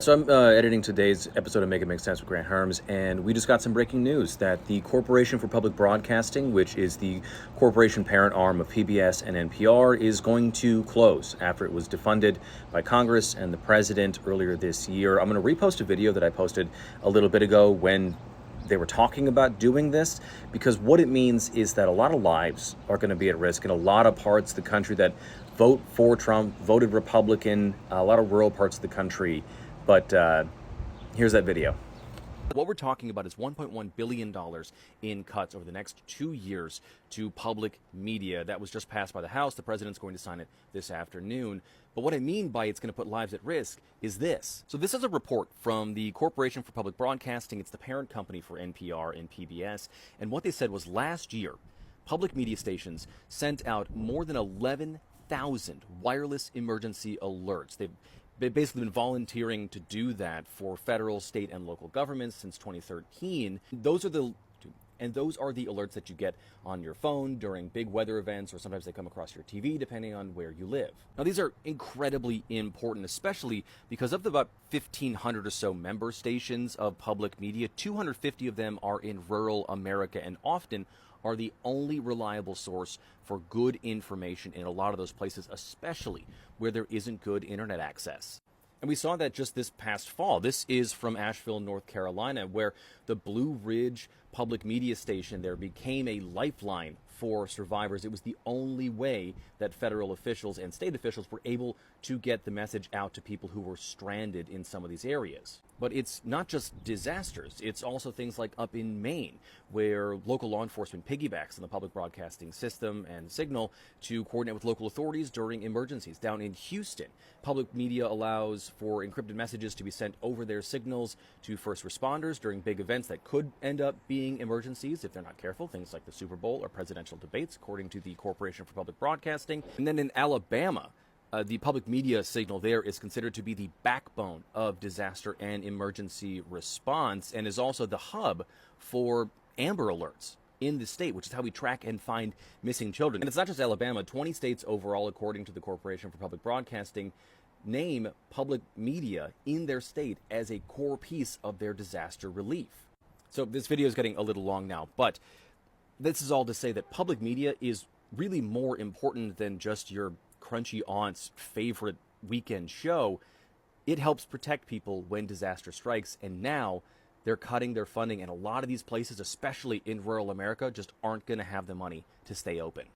So I'm editing today's episode of Make It Make Sense with Grant Herms, and we just got some breaking news that the Corporation for Public Broadcasting, which is the corporation parent arm of PBS and NPR, is going to close after it was defunded by Congress and the president earlier this year. I'm going to repost a video that I posted a little bit ago when they were talking about doing this, because what it means is that a lot of lives are going to be at risk in a lot of parts of the country that vote for Trump, voted Republican, a lot of rural parts of the country. But here's that video. What we're talking about is $1.1 billion in cuts over the next 2 years to public media. That was just passed by the House. The president's going to sign it this afternoon. But what I mean by it's going to put lives at risk is this. So this is a report from the Corporation for Public Broadcasting. It's the parent company for NPR and PBS. And what they said was last year, public media stations sent out more than 11,000 wireless emergency alerts. They've basically been volunteering to do that for federal, state, and local governments since 2013. Those are the alerts that you get on your phone during big weather events, or sometimes they come across your TV depending on where you live. Now, these are incredibly important, especially because of the about 1,500 or so member stations of public media, 250 of them are in rural America and often are the only reliable source for good information in a lot of those places, especially where there isn't good internet access. And we saw that just this past fall. This is from Asheville, North Carolina, where the Blue Ridge public media station there became a lifeline for survivors. It was the only way that federal officials and state officials were able to get the message out to people who were stranded in some of these areas. But it's not just disasters. It's also things like up in Maine, where local law enforcement piggybacks on the public broadcasting system and signal to coordinate with local authorities during emergencies. Down in Houston, public media allows for encrypted messages to be sent over their signals to first responders during big events that could end up being emergencies if they're not careful, things like the Super Bowl or presidential debates, according to the Corporation for Public Broadcasting. And then in Alabama, the public media signal there is considered to be the backbone of disaster and emergency response, and is also the hub for Amber Alerts in the state, which is how we track and find missing children. And it's not just Alabama. 20 states overall, according to the Corporation for Public Broadcasting, name public media in their state as a core piece of their disaster relief. So this video is getting a little long now, but this is all to say that public media is really more important than just your crunchy aunt's favorite weekend show. It helps protect people when disaster strikes, and now they're cutting their funding, and a lot of these places, especially in rural America, just aren't going to have the money to stay open.